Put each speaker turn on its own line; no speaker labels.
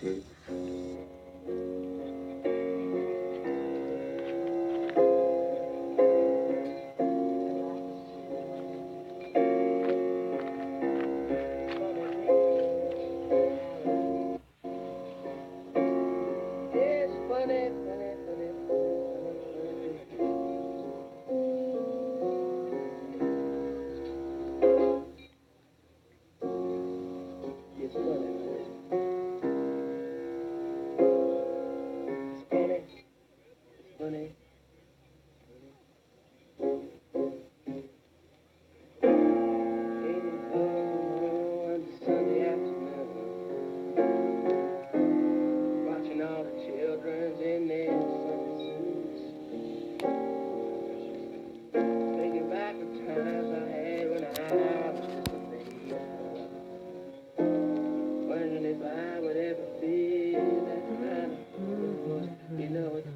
It's funny, funny, funny, funny, funny. It's funny, it's funny, it's funny. Ain't on Sunday afternoon, watching all the children in their Sunday suits, thinking back to times I had when I was just a baby, wondering if I would ever feel that kind of good. You know it's